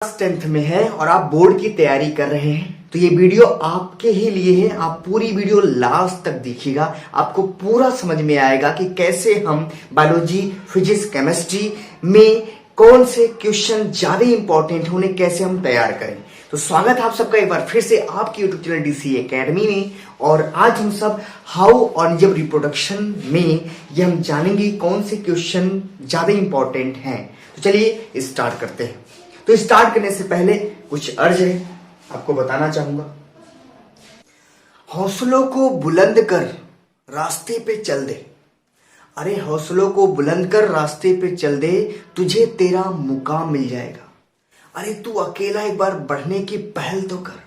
Class 10th में है और आप बोर्ड की तैयारी कर रहे हैं तो ये वीडियो आपके ही लिए है। आप पूरी वीडियो लास्ट तक देखिएगा, आपको पूरा समझ में आएगा कि कैसे हम बायोलॉजी, फिजिक्स, केमिस्ट्री में कौन से क्वेश्चन ज्यादा इंपॉर्टेंट है, उन्हें कैसे हम तैयार करें। तो स्वागत है आप सबका एक बार फिर से आपकी यूट्यूब चैनल डीसी एकेडमी में। और आज हम सब हाउ ऑर्गेनिज्म रिप्रोडक्शन में ये हम जानेंगे कौन से क्वेश्चन ज्यादा इंपॉर्टेंट हैं। तो चलिए स्टार्ट करते हैं। तो स्टार्ट करने से पहले कुछ अर्ज है, आपको बताना चाहूंगा। हौसलों को बुलंद कर रास्ते पे चल दे। अरे हौसलों को बुलंद कर रास्ते पे चल दे, तुझे तेरा मुकाम मिल जाएगा। अरे तू अकेला एक बार बढ़ने की पहल तो कर।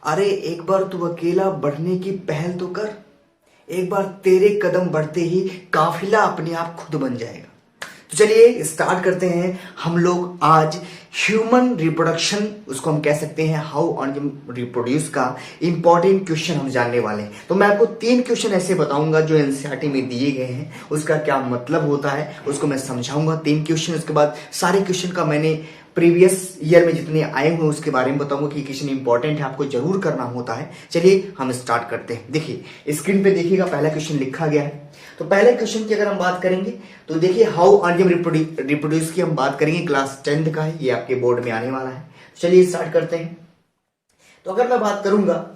अरे एक बार तू अकेला बढ़ने की पहल तो कर। एक बार तेरे कदम बढ़ते ही काफिला अपने आप खुद बन जाएगा। तो चलिए स्टार्ट करते हैं। हम लोग आज ह्यूमन रिप्रोडक्शन, उसको हम कह सकते हैं हाउ ऑर्गेनिज्म रिप्रोड्यूस का इंपॉर्टेंट क्वेश्चन हम जानने वाले हैं। तो मैं आपको 3 क्वेश्चन ऐसे बताऊंगा जो एनसीईआरटी में दिए गए हैं, उसका क्या मतलब होता है उसको मैं समझाऊंगा। 3 क्वेश्चन, उसके बाद सारे क्वेश्चन का मैंने प्रीवियस ईयर में जितने आए हुए उसके बारे में बताऊंगा कि क्वेश्चन इंपॉर्टेंट है, आपको जरूर करना होता है। चलिए हम स्टार्ट करते हैं। देखिए स्क्रीन पे देखिएगा, पहला क्वेश्चन लिखा गया है। तो पहले क्वेश्चन की अगर हम बात करेंगे तो देखिए हाउ ऑर्गेनिज्म रिप्रोड्यूस की हम बात करेंगे, क्लास 10th का है, ये आपके बोर्ड में आने वाला है। चलिए स्टार्ट करते हैं। तो अगर मैं बात करूंगा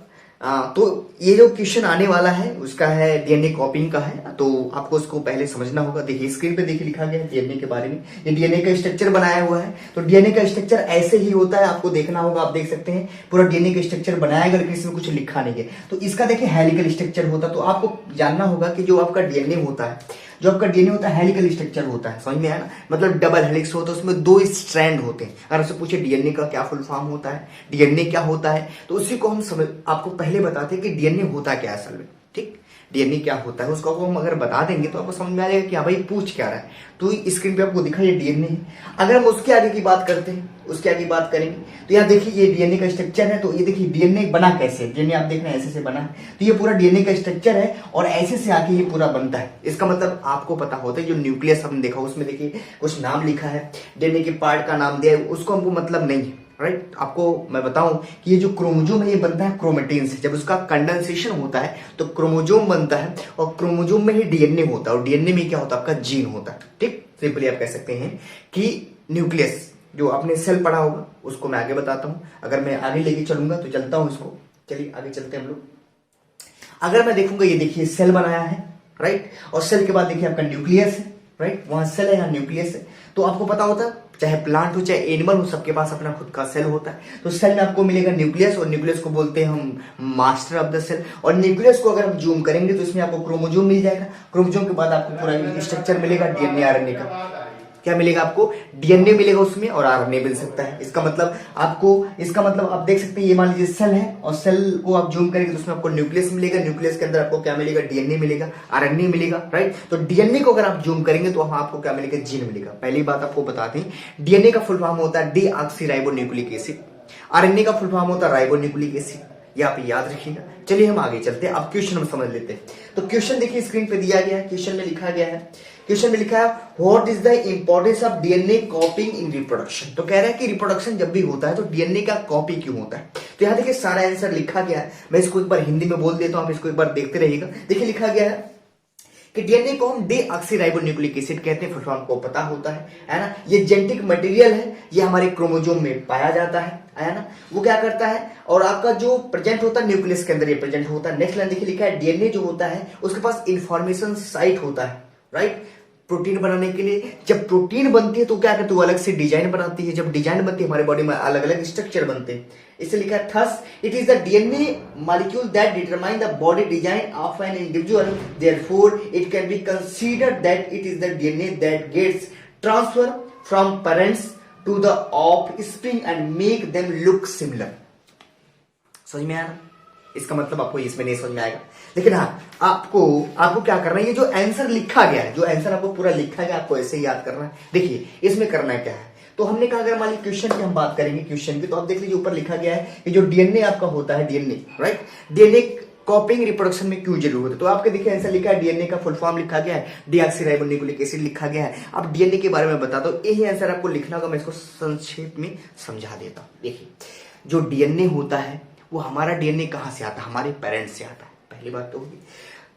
तो ये जो क्वेश्चन आने वाला है उसका है डीएनए कॉपिंग का है, तो आपको उसको पहले समझना होगा। देखिए स्क्रीन पे देखिए लिखा गया है डीएनए के बारे में। ये डीएनए का स्ट्रक्चर बनाया हुआ है, तो डीएनए का स्ट्रक्चर ऐसे ही होता है, आपको देखना होगा। आप देख सकते हैं पूरा डीएनए का स्ट्रक्चर बनाया गया, लेकिन इसमें कुछ लिखा नहीं है। तो इसका देखिए हेलिकल स्ट्रक्चर होता है। तो आपको जानना होगा कि जो आपका डीएनए होता है, जो आपका डीएनए होता है हेलिकल स्ट्रक्चर होता है, समझ में आया ना। मतलब डबल हेलिक्स होता है, उसमें 2 स्ट्रैंड होते हैं। अगर आपसे पूछे डीएनए का क्या फुल फॉर्म होता है, डीएनए क्या होता है, तो उसी को हम आपको पहले बताते हैं कि डीएनए होता क्या है असल में। ठीक, डीएनए क्या होता है उसको हम अगर बता देंगे तो आपको समझ में आ जाएगा कि हाँ भाई पूछ क्या रहा है। तो स्क्रीन पे आपको दिखा ये डीएनए है। अगर हम उसके आगे की बात करते हैं, उसके आगे बात करेंगे तो यहाँ देखिए ये डीएनए का स्ट्रक्चर है। तो ये देखिए डीएनए बना कैसे, डीएनए आप देख रहे हैं ऐसे से बना है। तो ये पूरा डीएनए का स्ट्रक्चर है और ऐसे से आके ये पूरा बनता है। इसका मतलब आपको पता होता है जो न्यूक्लियस हमने देखा उसमें देखिए कुछ नाम लिखा है, डीएनए के पार्ट का नाम दिया है, उसको हमको मतलब नहीं है। राइट, आपको मैं बताऊं कि ये जो क्रोमोजोम है ये बनता है क्रोमेटिन से। जब उसका कंडेंसेशन होता है तो क्रोमोजोम बनता है और क्रोमोजोम में ही डीएनए होता है और डीएनए में क्या होता है, आपका जीन होता है। ठीक, सिंपली आप कह सकते हैं कि न्यूक्लियस जो आपने सेल पढ़ा होगा उसको मैं आगे बताता हूं। अगर मैं आगे लेके चलूंगा तो चलता हूं इसको। चलिए आगे चलते हैं हम लोग। अगर मैं देखूंगा ये देखिए सेल बनाया है, राइट, और सेल के बाद देखिए आपका न्यूक्लियस है, राइट, वहां सेल है, यहाँ न्यूक्लियस है। तो आपको पता होता है चाहे प्लांट हो चाहे एनिमल हो, सबके पास अपना खुद का सेल होता है। तो सेल में आपको मिलेगा न्यूक्लियस और न्यूक्लियस को बोलते हैं हम मास्टर ऑफ द सेल। और न्यूक्लियस को अगर हम जूम करेंगे तो इसमें आपको क्रोमोजोम मिल जाएगा। क्रोमोजोम के बाद आपको पूरा स्ट्रक्चर मिलेगा डीएनए आरएनए का। क्या मिलेगा आपको, डीएनए मिलेगा उसमें और आरएनए मिल सकता है। इसका मतलब आप देख सकते हैं ये मान लीजिए सेल है और सेल को आप जूम करेंगे तो उसमें आपको न्यूक्लियस मिलेगा। न्यूक्लियस के अंदर आपको क्या मिलेगा, डीएनए मिलेगा, आरएनए मिलेगा, राइट। तो डीएनए को अगर आप जूम करेंगे तो वहां आपको क्या मिलेगा, जीन मिलेगा। पहली बात आपको बताते हैं, डीएनए का फुल फॉर्म होता है डीऑक्सीराइबोन्यूक्लिक एसिड, आरएनए का फुल फॉर्म होता है राइबोन्यूक्लिक एसिड। ये आप याद रखिएगा। चलिए हम आगे चलते हैं, अब क्वेश्चन हम समझ लेते हैं। तो क्वेश्चन देखिए स्क्रीन पे दिया गया है, क्वेश्चन में लिखा गया है, क्वेश्चन में लिखा है what is the importance of DNA कॉपिंग in reproduction. तो कह रहा है कि रिप्रोडक्शन जब भी होता है तो डीएनए का कॉपी क्यों होता है। तो यहाँ देखिए सारा आंसर लिखा गया है, मैं इसको एक बार हिंदी में बोल देता हूं, आप इसको एक बार देखते रहिएगा। देखिए लिखा गया है कि डीएनए को हम डीऑक्सीराइबोन्यूक्लिक एसिड कहते हैं, फुल फॉर्म को पता होता है ना। ये जेनेटिक मटेरियल है, ये हमारे क्रोमोजोम में पाया जाता है ना। वो क्या करता है और आपका जो प्रेजेंट होता है न्यूक्लियस के अंदर ये प्रेजेंट होता है। नेक्स्ट लाइन देखिए लिखा है डीएनए जो होता है उसके पास इंफॉर्मेशन साइट होता है, राइट, प्रोटीन बनाने के लिए। जब प्रोटीन बनती है तो क्या करती है, वो अलग से डिजाइन बनाती है। जब डिजाइन बनती है हमारे बॉडी में अलग अलग स्ट्रक्चर बनते हैं। इसे लिखा है thus it is the DNA molecule that determine the body design of an individual, therefore it can be considered that it is the DNA that gets transfer from parents to the offspring and make them look similar. समझ में आया ना। इसका मतलब आपको इसमें नहीं समझ में आएगा, लेकिन हाँ आपको क्या करना है, ये जो आंसर लिखा गया है, जो आंसर आपको पूरा लिखा गया आपको ऐसे ही याद करना है। देखिए इसमें करना क्या है, तो हमने कहा अगर मान लीजिए क्वेश्चन की हम बात करेंगे, क्वेश्चन की, तो आप देख लीजिए ऊपर लिखा गया है कि जो डीएनए आपका होता है, डीएनए, राइट, डीएनए कॉपिंग रिप्रोडक्शन में क्यों जरूरत है? तो आपके देखिए आंसर लिखा है, डीएनए का फुल फॉर्म लिखा गया है, डीऑक्सीराइबोन्यूक्लिक एसिड लिखा गया है। अब डीएनए के बारे में बता दो, यही आंसर आपको लिखना होगा, मैं इसको संक्षेप में समझा देता हूं। देखिए जो डीएनए होता है वो हमारा डीएनए कहां से आता है? हमारे पेरेंट्स से आता है, पहली बात तो होगी।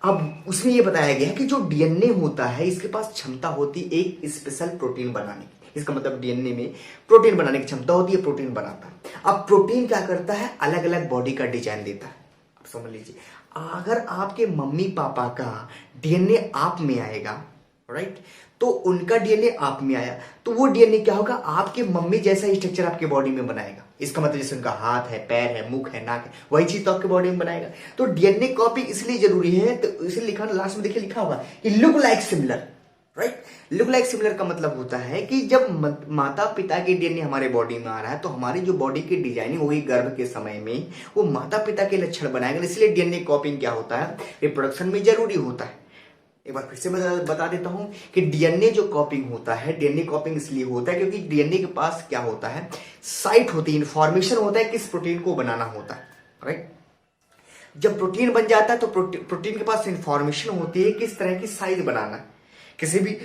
अब उसमें ये बताया गया है कि जो डीएनए होता है इसके पास क्षमता होती है एक स्पेशल प्रोटीन बनाने की। इसका मतलब डीएनए में प्रोटीन बनाने की क्षमता होती है, प्रोटीन बनाता है। अब प्रोटीन क्या करता है? अलग अलग बॉडी का डिजाइन देता है। अब समझ लीजिए, अगर आपके मम्मी पापा का डीएनए आप में आएगा, राइट, तो उनका डीएनए आप में आया तो वो डीएनए क्या होगा? आपके मम्मी जैसा स्ट्रक्चर आपके बॉडी में बनाएगा। इसका मतलब जैसे उनका हाथ है, पैर है, मुख है, नाक है, वही चीज तो आपके बॉडी में बनाएगा। तो डीएनए कॉपी इसलिए जरूरी है, तो इसे लिखा लास्ट में देखिए लिखा होगा कि look like similar, right. Look like similar का मतलब होता है कि जब माता पिता के डीएनए हमारे बॉडी में आ रहा है तो हमारी जो बॉडी की डिजाइनिंग होगी गर्भ के समय में वो माता पिता के लक्षण बनाएगा। इसलिए डीएनए कॉपिंग क्या होता है? रिप्रोडक्शन में जरूरी होता है। एक बार फिर से बता देता हूं कि डीएनए जो कॉपिंग होता है, डीएनए कॉपिंग इसलिए होता है क्योंकि डीएनए के पास क्या होता है? साइट होती है, इंफॉर्मेशन होता है किस प्रोटीन को बनाना होता है, राइट। जब प्रोटीन बन जाता है तो प्रोटीन के पास इंफॉर्मेशन होती है किस तरह की साइज बनाना है, किसी भी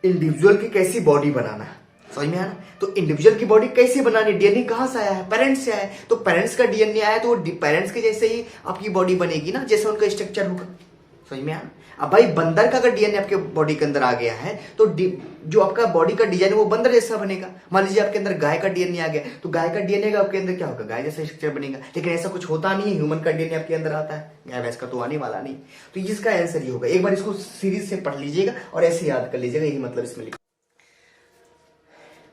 इंडिविजुअल की कैसी बॉडी बनाना है। समझ में आया? तो इंडिविजुअल की बॉडी कैसे बनानी? डीएनए कहां से आया है? पेरेंट्स से आया है। तो पेरेंट्स का डीएनए आया तो पेरेंट्स के जैसे ही आपकी बॉडी बनेगी ना, जैसे उनका स्ट्रक्चर होगा। समझ में आया? अब भाई बंदर का अगर डीएनए आपके बॉडी के अंदर आ गया है तो जो आपका बॉडी का डिजाइन है वो बंदर जैसा बनेगा। मान लीजिए आपके अंदर गाय का डीएनए आ गया तो गाय का डीएनए का आपके अंदर क्या होगा? गाय जैसा स्ट्रक्चर बनेगा। लेकिन ऐसा कुछ होता नहीं है, ह्यूमन का डीएनए आपके अंदर आता है, गाय भैंस का तो आने वाला नहीं। तो इसका आंसर ये होगा। एक बार इसको सीरीज से पढ़ लीजिएगा और ऐसे याद कर लीजिएगा, यही मतलब इसमें लिखा।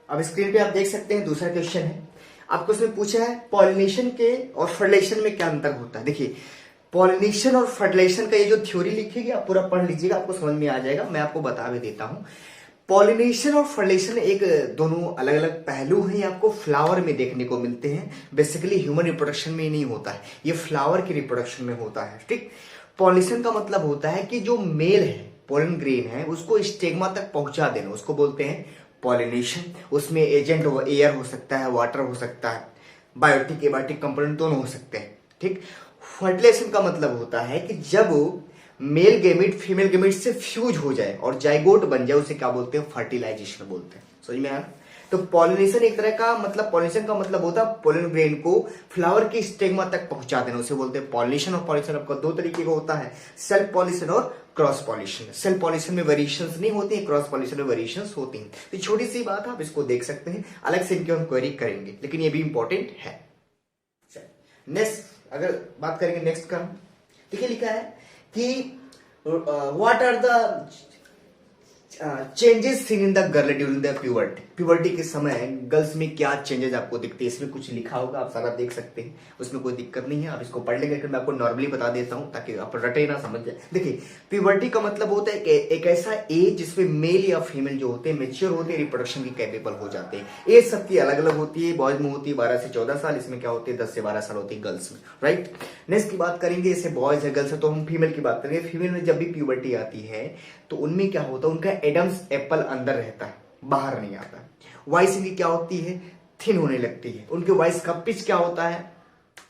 अब स्क्रीन पे आप देख सकते हैं दूसरा क्वेश्चन है। आपको उसमें पूछा है पॉलिनेशन के और फर्टिलाइजेशन में क्या अंतर होता है। देखिए पॉलिनेशन और फर्टिलाइजेशन का ये जो थ्योरी लिखी आप पूरा पढ़ लीजिएगा, आपको समझ में आ जाएगा। मैं आपको बता भी देता हूं, पॉलिनेशन और फर्टिलाइजेशन एक दोनों अलग अलग पहलू हैं, आपको फ्लावर में देखने को मिलते हैं। बेसिकली ह्यूमन रिप्रोडक्शन में नहीं होता है, ये फ्लावर की रिप्रोडक्शन में होता है, ठीक। पॉलिनेशन का मतलब होता है कि जो मेल है, पोलन ग्रेन है, उसको स्टेगमा तक पहुंचा देना, उसको बोलते हैं पॉलिनेशन। उसमें एजेंट एयर हो सकता है, वाटर हो सकता है, बायोटिक एबायोटिक कंपोनेंट दोनों हो सकते हैं, ठीक। फर्टिलाइजेशन का मतलब होता है कि जब मेल गेमिट फीमेल गेमिट से फ्यूज हो जाए और जाइगोट बन जाए, उसे क्या बोलते हैं? फर्टिलाइजेशन बोलते हैं। समझ में आया? तो पॉलिनेशन एक तरह का मतलब, पॉलिनेशन का मतलब होता है पोलन ग्रेन को फ्लावर की स्टेगमा तक पहुंचा देना, उसे बोलते हैं पॉलिनेशन। और पॉलिनेशन आपका दो तरीके का होता है, सेल्फ पॉलिनेशन और क्रॉस पॉलिनेशन। सेल्फ पॉलिनेशन में वेरिएशंस नहीं होती है, क्रॉस पॉलिनेशन में वेरिएशंस होती हैं। तो छोटी सी बात है, आप इसको देख सकते हैं, अलग से इनकी हम क्वेरी करेंगे, लेकिन ये भी इंपॉर्टेंट है। नेक्स्ट अगर बात करेंगे नेक्स्ट का, देखिए लिखा है कि what are the changes seen in the girl during the puberty. Puberty के समय गर्ल्स में क्या चेंजेस आपको दिखते हैं, इसमें कुछ लिखा होगा, आप सारा देख सकते हैं, उसमें कोई दिक्कत नहीं है, आप इसको पढ़ लेंगे। लेकिन मैं आपको नॉर्मली बता देता हूं ताकि आप रटे ना, समझ जाए। देखिए प्यूबर्टी का मतलब होता है कि एक ऐसा एज जिसमें मेल या फीमेल जो होते हैं मेच्योर होते हैं, रिप्रोडक्शन की कैपेबल हो जाते हैं। एज सबकी अलग अलग होती है, बॉयज में होती है 12 से 14 साल, इसमें क्या होती है 10 से 12 साल होती है गर्ल्स में, राइट। नेक्स्ट की बात करेंगे, जैसे बॉयज है गर्ल्स है, तो हम फीमेल की बात करेंगे। फीमेल में जब भी प्यूबर्टी आती है तो उनमें क्या होता है, उनका एडम्स एप्पल अंदर रहता है, बाहर नहीं आता। वॉइस इनकी क्या होती है? थिन होने लगती है। उनके वॉइस का पिच क्या होता है?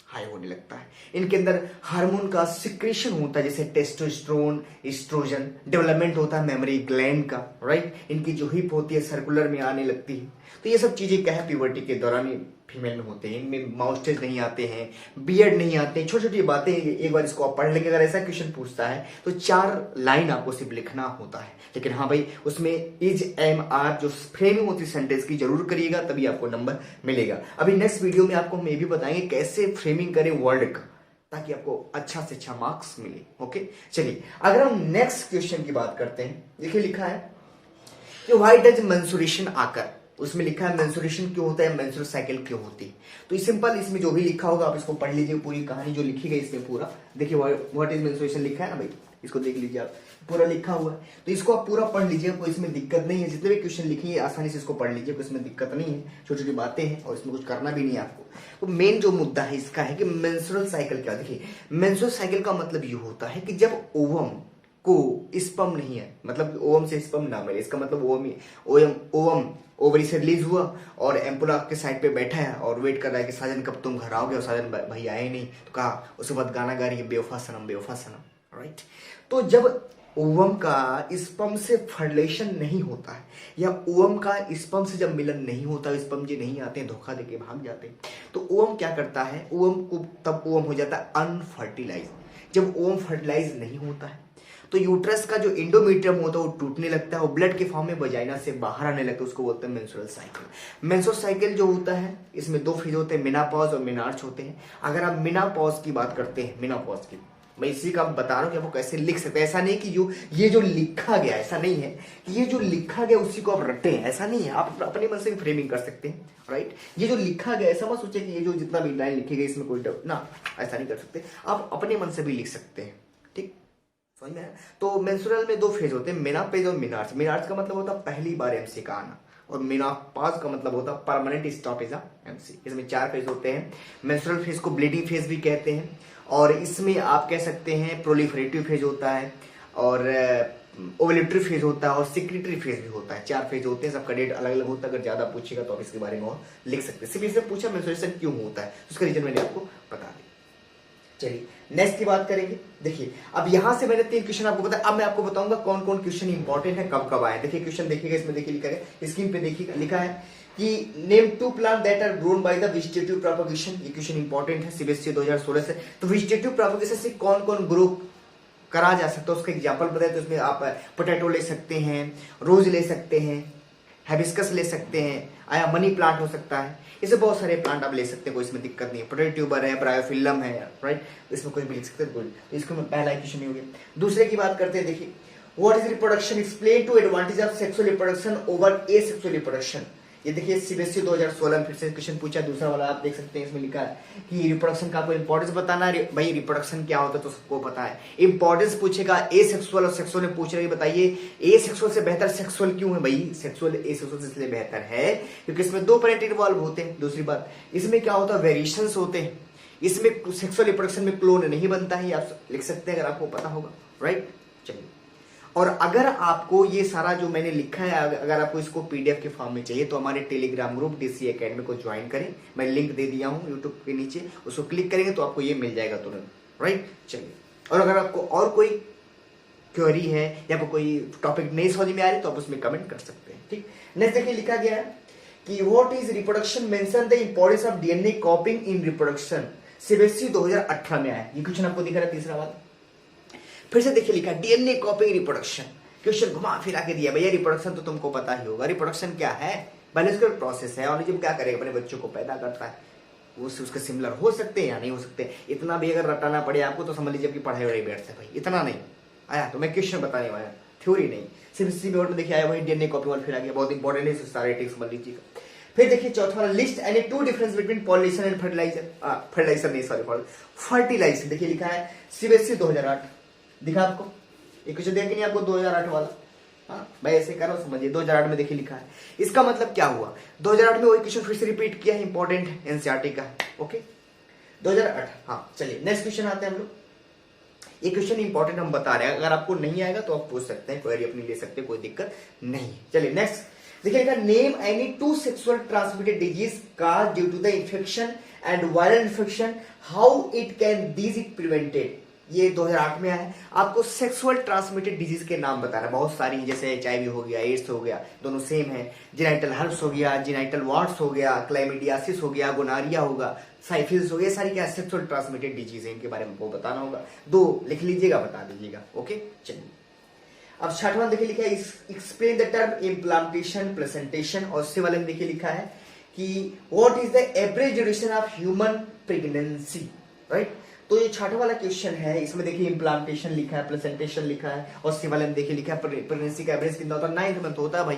हाई होने लगता है। इनके अंदर हार्मोन का सिक्रेशन होता है, जैसे टेस्टोस्टेरोन, एस्ट्रोजन। डेवलपमेंट होता है मेमोरी ग्लैंड का, राइट। इनकी जो हिप होती है सर्कुलर में आने लगती है। तो ये सब चीजें क्या है, प्यूबर्टी के दौरान फीमेल में होते हैं। इनमें माउस्टेज नहीं आते हैं, बियर्ड नहीं आते हैं, छोटी छोटी बातें। एक बार इसको आप पढ़ लेंगे, अगर ऐसा क्वेश्चन पूछता है तो 4 लाइन आपको सिर्फ लिखना होता है। लेकिन हाँ भाई, उसमें इज एम आर जो फ्रेमिंग होती है सेंटेंस की जरूर करिएगा, तभी आपको नंबर मिलेगा। अभी नेक्स्ट वीडियो में आपको हम ये भी बताएंगे कैसे फ्रेमिंग करें वर्ड का, ताकि आपको अच्छा से अच्छा मार्क्स मिले। ओके, चलिए अगर हम नेक्स्ट क्वेश्चन की बात करते हैं, देखिए लिखा है कि व्हाई डज मेंस्ट्रुएशन आकर। उसमें लिखा है मेंस्ट्रुएशन क्यों होता है, मेंस्ट्रुअल साइकिल क्यों होती है। तो सिंपल, इसमें जो भी लिखा होगा आप इसको पढ़ लीजिए, पूरी कहानी जो लिखी गई इसमें पूरा देखिए। व्हाट इज मेंस्ट्रुएशन लिखा है ना भाई, इसको देख लीजिए आप, पूरा लिखा हुआ है। तो इसको आप पूरा पढ़ लीजिए, कोई इसमें दिक्कत नहीं है। जितने भी क्वेश्चन लिखे हैं आसानी से इसको पढ़ लीजिए, कोई इसमें दिक्कत नहीं है। छोटी छोटी बातें हैं और इसमें कुछ करना भी नहीं है आपको। तो मेन जो मुद्दा है इसका है कि मेंस्ट्रुअल साइकिल क्या। देखिए मेंस्ट्रुअल साइकिल का मतलब ये होता है कि जब ओवम को स्पर्म नहीं है, मतलब ओवम से स्पर्म ना मिले, इसका मतलब ओवम ओवरी से रिलीज हुआ और एम्पुला आपके साइड पे बैठा है और वेट कर रहा है कि साजन कब तुम घर आओगे, और साजन भाई आए नहीं, तो कहा उसके बाद गाना गा रही है बेवफा सनम बेवफा सनम, राइट। तो जब ओवम का स्पर्म से फर्टिलाइजेशन नहीं होता है या ओवम का स्पर्म से जब मिलन नहीं होता, स्पर्म जी नहीं आते हैं, धोखा देके भाग जाते हैं, तो ओवम क्या करता है, ओवम को तब ओवम हो जाता है अनफर्टिलाइज। जब ओवम फर्टिलाइज नहीं होता है तो यूट्रस का जो एंडोमेट्रियम होता है वो टूटने लगता है और ब्लड के फॉर्म में वजाइना से बाहर आने लगता है, उसको बोलते हैं मेंस्ट्रुअल साइकिल। मेंस्ट्रुअल साइकिल जो होता है इसमें दो फेज होते हैं, मेनोपॉज और मेनार्च होते हैं। अगर आप मेनोपॉज की बात करते हैं, मेनोपॉज की मैं इसी का बता रहा हूँ कि आपको कैसे लिख सकते हैं। ऐसा नहीं कि जो ये जो लिखा गया, ऐसा नहीं है कि ये जो लिखा गया उसी को आप रटते हैं, ऐसा नहीं है। आप अपने मन से भी फ्रेमिंग कर सकते हैं, राइट। ये जो लिखा गया ऐसा मत सोचे कि ये जो जितना भी लाइन लिखी गई इसमें कोई डाउट ना, ऐसा नहीं कर सकते। आप अपने मन से भी लिख सकते हैं, ठीक, समझ में आया। तो मेंस्ट्रुअल में दो फेज होते हैं, मेनापेज और मेनार्च। मेनार्च का मतलब होता है पहली बार एमसी का आना और मेनोपॉज का मतलब होता है परमानेंट स्टॉपेज एमसी। इसमें 4 फेज होते हैं। मेंस्ट्रुअल फेज को ब्लीडिंग फेज भी कहते हैं और इसमें आप कह सकते हैं प्रोलिफरेटिव फेज होता है और ओवुलेटरी फेज होता है और सिक्रेटरी फेज भी होता है। 4 फेज होते हैं, सबका डेट अलग अलग होता है। अगर ज्यादा पूछेगा तो आप इसके बारे में और लिख सकते हैं। सिर्फ इससे पूछा मेंस्ट्रुएशन क्यों होता है, उसका रीजन मैंने आपको बता दिया। चलिए नेक्स्ट की बात करेंगे। देखिए अब यहां से मैंने 3 क्वेश्चन आपको बताया, अब मैं आपको बताऊंगा कौन कौन क्वेश्चन इंपॉर्टेंट है, कब कब आए। देखिए क्वेश्चन देखिएगा, इसमें देखिए लिखा है, स्क्रीन पे देखिए लिखा है कि name 2 plant that are grown by the vegetative propagation. ये क्वेश्चन इंपॉर्टेंट है सीबीएसई 2016 से। तो वेजिटेटिव प्रोपगेशन से कौन कौन ग्रो करा जा सकता है उसका एग्जांपल बताए, तो इसमें आप पोटैटो ले सकते हैं, रोज ले सकते हैं, हैबिस्कस ले सकते हैं, आया मनी प्लांट हो सकता है। इसे बहुत सारे प्लांट आप ले सकते हैं, कोई इसमें दिक्कत नहीं है। पोटैटो ट्यूबर है, ब्रायोफिल्लम है, राइट, इसमें कोई भी लिख सकते हैं, कोई। इसको में पहला क्वेश्चन नहीं हो गया। दूसरे की बात करते हैं, देखिए what is reproduction, explain to advantage of sexual reproduction over asexual reproduction. ये देखिए सीबीएसई 2016 में फिर से क्वेश्चन पूछा, दूसरा वाला आप देख सकते हैं, इसमें लिखा है कि रिप्रोडक्शन का आपको इंपॉर्टेंस बताना है। भाई रिप्रोडक्शन क्या होता है तो सबको पता है, इंपॉर्टेंस पूछेगा। एसेक्सुअल और सेक्सुअल में पूछ रहे हैं, बताइए एसेक्सुअल से बेहतर सेक्सुअल क्यों है। भाई सेक्सुअल एसेक्सुअल से इसलिए बेहतर है क्योंकि इसमें 2 पेरेंट इन्वॉल्व होते हैं। दूसरी बात, इसमें क्या होता है, वेरिएशंस होते हैं। इसमें सेक्सुअल रिप्रोडक्शन में क्लोन नहीं बनता है, आप लिख सकते हैं अगर आपको पता होगा, राइट। चलिए, और अगर आपको ये सारा जो मैंने लिखा है, अगर आपको इसको पीडीएफ के फॉर्म में चाहिए तो हमारे टेलीग्राम ग्रुप डीसी एकेडमी को ज्वाइन करें। मैं लिंक दे दिया हूं यूट्यूब के नीचे, उसको क्लिक करेंगे तो आपको ये मिल जाएगा तुरंत, राइट। चलिए, और अगर आपको और कोई क्वेरी है या आपको कोई टॉपिक नहीं समझ में आ रही तो आप उसमें कमेंट कर सकते हैं, ठीक। नेक्स्ट देखिए लिखा गया है कि what is reproduction, mention the importance of DNA कॉपिंग in reproduction. CBSE 2018 में आया ये क्वेश्चन, आपको दिख रहा है तीसरा वाला। फिर से देखिए लिखा डीएनए कॉपिंग रिप्रोडक्शन। क्वेश्चन घुमा फिरा के दिया, भैया रिप्रोडक्शन तो तुमको पता ही होगा, रिप्रोडक्शन क्या है, बायोलॉजिकल प्रोसेस है। और जब क्या करेगा, अपने बच्चों को पैदा करता है, वो उसके सिमिलर हो सकते हैं या नहीं हो सकते। इतना भी अगर रटाना पड़े आपको तो समझ लीजिए कि पढ़ाई वढ़ाई बैठ से भाई, इतना नहीं आया तो मैं क्वेश्चन बताने वाला, थ्योरी नहीं। सिर्फ इसी बोर्ड में देखिए आया वही डीएनए कॉपी वाला फिर आ गया, बहुत इंपॉर्टेंट है, सारे टिक्स समझ लीजिएगा। फिर देखिए चौथा वाला, list any 2 difference between pollination and fertiliser. Fertiliser नहीं, सॉरी, फर्टिलाइजर। देखिए लिखा है सीबीएसई 2008, दिखा आपको ये कुछ देखिए नहीं आपको 2008 वाला। हाँ भाई ऐसे करो समझिए, 2008 में देखिए लिखा है। इसका मतलब क्या हुआ, 2008 में वही क्वेश्चन फिर से रिपीट किया है, इंपॉर्टेंट है, एनसीईआरटी का, ओके 2008। हाँ चलिए नेक्स्ट क्वेश्चन आते हैं हम लोग। ये क्वेश्चन इंपॉर्टेंट हम बता रहे हैं, अगर आपको नहीं आएगा तो आप पूछ सकते हैं, क्वेरी अपनी ले सकते हैं, कोई दिक्कत नहीं। चलिए नेक्स्ट देखिए, name any 2 sexual transmitted disease cause due to the infection and viral infection, how it can this it prevented. ये 2008 में आया है। आपको सेक्सुअल ट्रांसमिटेड डिजीज के नाम बताना, बहुत सारी, जैसे एचआईवी हो गया, एड्स हो गया, दोनों सेम है, जेनाइटल हर्प्स हो गया, जेनाइटल वार्ट्स हो गया, क्लाइमिडियासिस हो गया, गोनारिया होगा, साइफिल्स हो गया, सारी क्या सेक्सुअल ट्रांसमिटेड डिजीज है, इनके बारे में आपको बताना होगा। 2 लिख लीजिएगा, बता दीजिएगा, ओके। चलिए अब 6वां देखिए लिखा है, explain the term implantation placentation. और उससे वाले में देखिए लिखा है कि what is the average duration of human pregnancy, right. तो ये 6वां वाला क्वेश्चन है, इसमें देखिए इम्प्लांटेशन लिखा है, प्लेसेंटेशन लिखा है, और उससे वाले में देखिए लिखा है प्रेगनेंसी का एवरेज कितना होता है, 9 मंथ होता है भाई,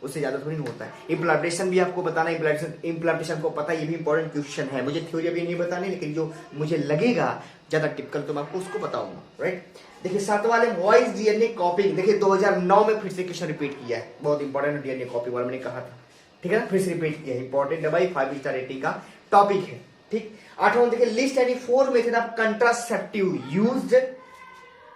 उससे ज्यादा थोड़ी होता है। इम्प्लांटेशन भी आपको बताना, इम्प्लांटेशन को पता, ये भी इंपॉर्टेंट क्वेश्चन है। मुझे थ्योरी अभी नहीं बतानी, लेकिन जो मुझे लगेगा ज्यादा टिपिकल तो मैं आपको उसको बताऊंगा, राइट। देखिए 7 वाले वॉइस डीएनए कॉपिंग, देखिए 2009 में फिर से क्वेश्चन रिपीट किया है, बहुत इंपॉर्टेंट डीएनए कॉपी वाला मैंने कहा था, ठीक है ना, फिर से रिपीट किया है, इंपॉर्टेंट है भाई, 5 स्टार रेटिंग का टॉपिक है, ठीक। 8वां देखिए, list any 4 method of contraceptive used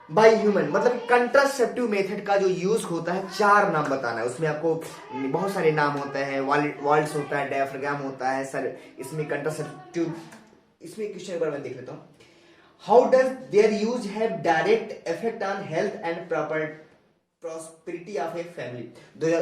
by human, मतलब कंट्रासेप्टिव मेथड का जो यूज होता है, 4 नाम बताना है। उसमें आपको बहुत सारे नाम होते हैं, वाल्स होता है, डायफ्राम होता है सर, इसमें कंट्रासेप्टिव। इसमें क्वेश्चन एक बार मैं देख लेता हूँ। How does their use have direct effect on health and prosperity of a family.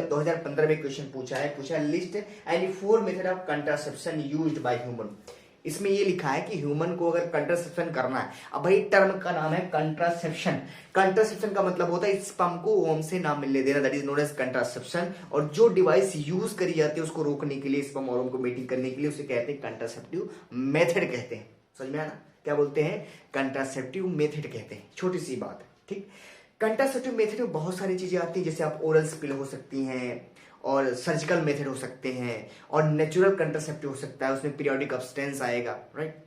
2015 में क्वेश्चन पूछा है list and 4 method of contraception used by human. इसमें ये लिखा है कि ह्यूमन को अगर कंट्रासेप्शन करना है, अब भाई टर्म का नाम है कंट्रासेप्शन। कंट्रासेप्शन का मतलब होता है स्पर्म को ओवम से ना मिलने देना, that is known as contraception. और जो डिवाइस यूज करी जाती है उसको रोकने के लिए, स्पर्म और ओवम को मीटिंग करने के लिए, उसे कहते हैं कंट्रासेप्टिव मेथड कहते हैं। समझ में आना क्या बोलते हैं? कंट्रासेप्टिव मेथड कहते हैं। छोटी सी बात है, ठीक। कंट्रासेप्टिव मेथड में बहुत सारी चीजें आती हैं, जैसे आप ओरल पिल हो सकती हैं, और सर्जिकल मेथड हो सकते हैं, और नेचुरल कंट्रासेप्टिव हो सकता है, उसमें पीरियोडिक अब्सटेंस आएगा, राइट।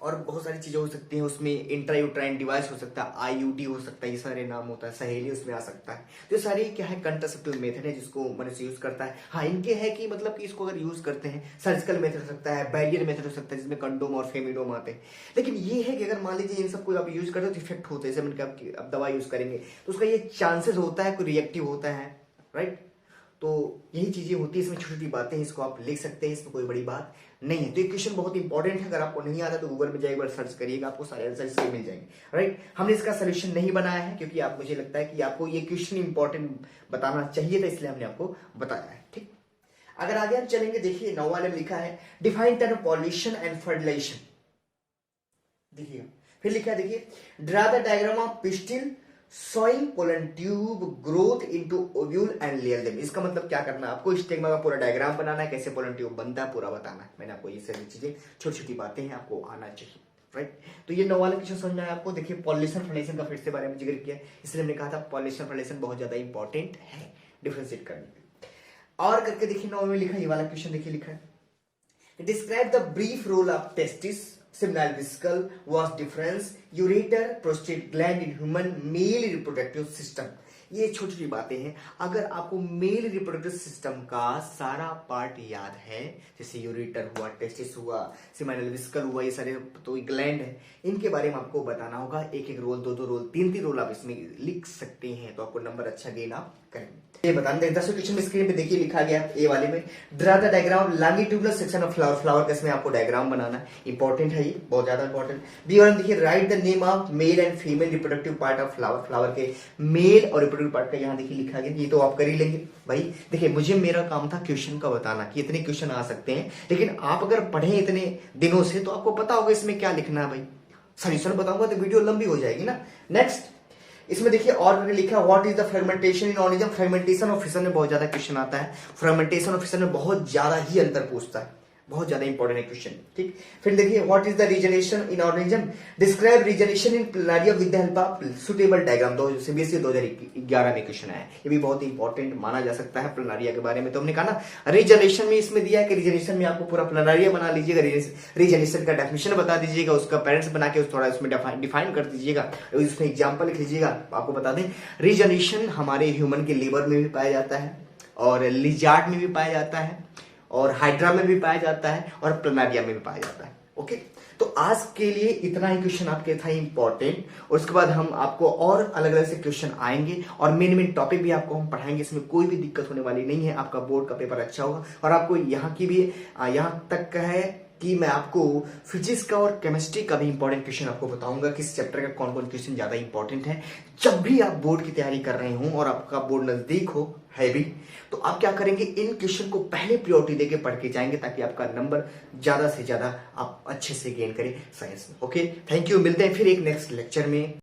और बहुत सारी चीजें हो सकती हैं, उसमें इंट्रायूट्राइन डिवाइस हो सकता है, आईयूडी हो सकता है, ये सारे नाम होता है, सहेली उसमें आ सकता है। तो ये सारे क्या है? कंट्रासेप्टिव मेथड है जिसको मनुष्य यूज करता है। हाँ, इनके है कि मतलब कि इसको अगर यूज करते हैं, सर्जिकल मेथड हो सकता है, बैरियर मेथड हो सकता है जिसमें कंडोम और फेमिडोम आते हैं। लेकिन ये है कि अगर मान लीजिए इन सबको आप यूज करते हो तो इफेक्ट होते हैं, जैसे मैंने अब दवा यूज करेंगे तो उसका ये चांसेस होता है कोई रिएक्टिव होता है, राइट। तो यही चीजें होती है, इसमें छोटी छोटी बातें हैं, इसको आप लिख सकते हैं, इसमें कोई बड़ी बात नहीं है। तो ये क्वेश्चन बहुत इंपॉर्टेंट है, अगर आपको नहीं आता तो गूगल में जाकर एक बार सर्च करिएगा, आपको सारे आंसर इसके मिल जाएंगे, राइट। हमने इसका सोल्यूशन नहीं बनाया है क्योंकि आप, मुझे लगता है कि आपको ये क्वेश्चन इंपॉर्टेंट बताना चाहिए था, इसलिए हमने आपको बताया है, ठीक। अगर आगे हम चलेंगे, देखिए 9 वाले में लिखा है define term pollution and fertilisation. देखिए फिर लिखा है, देखिए draw the diagram of pistil showing pollen tube growth into ovule and layer them. इसका मतलब क्या करना है? आपको स्टेगमा का पूरा डायग्राम बनाना है, कैसे पोलन ट्यूब बनता है पूरा बताना है। मैंने आपको ये सारी चीजें, छोटी छोटी बातें हैं, आपको आना चाहिए, राइट। तो ये 9 वाला क्वेश्चन समझ में आया आपको। देखिए पॉल्यूशन फर्टिलाइजेशन का फिर से बारे में जिक्र किया, इसलिए हमने कहा था पॉल्यूशन फर्टिलाइजेशन बहुत ज्यादा इंपॉर्टेंट है डिफरेंशिएट करने के। और करके देखिए 9 में लिखा, ये वाला क्वेश्चन देखिए लिखा है describe the brief role of testis seminal vesicle was difference ureter prostate gland in human male reproductive system। ये छोटी छोटी बातें हैं। अगर आपको मेल रिप्रोडक्टिव सिस्टम का सारा पार्ट याद है, जैसे यूरेटर हुआ, टेस्टिस हुआ, सेमिनल वेसिकल हुआ, ये सारे तो ग्लैंड है, इनके बारे में आपको बताना होगा। एक एक रोल, 2 रोल, 3 रोल आप इसमें लिख सकते हैं, तो आपको नंबर अच्छा गेन आप करेंगे। ये बताना दें 10 क्वेश्चन स्क्रीन पे देखिए लिखा गया ए वाले में draw the diagram longitudinal section of flower. Flower का इसमें आपको डायग्राम बनाना है, इंपॉर्टेंट है, ये बहुत ज्यादा इंपॉर्टेंट। बी वाले देखिए right the name of male and female reproductive part of flower. Flower के मेल और रिप्रोडक्टिव पार्ट का यहाँ देखिए लिखा गया, ये तो आप कर ही लेंगे भाई। देखिए मुझे, मेरा काम था क्वेश्चन का बताना कि इतने क्वेश्चन आ सकते हैं, लेकिन आप अगर पढ़े इतने दिनों से तो आपको पता होगा इसमें क्या लिखना है भाई। सॉल्यूशन बताऊंगा तो वीडियो लंबी हो जाएगी ना। नेक्स्ट इसमें देखिए और लिखा what is the fermentation in organism. Fermentation और फिशन में बहुत ज्यादा क्वेश्चन आता है, फर्मेंटेशन और फिशन में बहुत ज्यादा ही अंतर पूछता है, बहुत ज्यादा इंपॉर्टेंट है क्वेश्चन, ठीक। फिर देखिए what is the regeneration in organism, describe regeneration in planaria with the help of suitable diagram. CBSE 2011 में क्वेश्चन है, ये भी बहुत इंपॉर्टेंट माना जा सकता है प्लैनेरिया के बारे में। तो हमने कहा ना रीजनेशन में इसमें दिया है कि रीजनेशन में आपको पूरा प्लैनेरिया बना लीजिएगा, रीजनेशन का डेफिनेशन बता दीजिएगा, उसका पेरेंट्स बना के थोड़ा उसमें डिफाइन कर दीजिएगा, उसमें एग्जाम्पल लिख लीजिएगा। आपको बता दें रीजनेशन हमारे ह्यूमन के लीवर में भी पाया जाता है, और लिजार्ड में भी पाया जाता है, और हाइड्रा में भी पाया जाता है, और प्लैनेरिया में भी पाया जाता है। ओके, तो आज के लिए इतना ही क्वेश्चन आपके था इंपॉर्टेंट, और उसके बाद हम आपको और अलग अलग से क्वेश्चन आएंगे, और मेन टॉपिक भी आपको हम पढ़ाएंगे। इसमें कोई भी दिक्कत होने वाली नहीं है, आपका बोर्ड का पेपर अच्छा होगा। और आपको यहाँ की भी यहाँ तक का है कि मैं आपको फिजिक्स का और केमिस्ट्री का भी इंपॉर्टेंट क्वेश्चन आपको बताऊंगा, किस चैप्टर का कौन कौन क्वेश्चन ज्यादा इंपॉर्टेंट है। जब भी आप बोर्ड की तैयारी कर रहे हो और आपका बोर्ड नजदीक हो है भी, तो आप क्या करेंगे, इन क्वेश्चन को पहले प्रायोरिटी देके पढ़ के जाएंगे, ताकि आपका नंबर ज्यादा से ज्यादा आप अच्छे से गेन करें साइंस में। ओके, थैंक यू, मिलते हैं फिर एक नेक्स्ट लेक्चर में।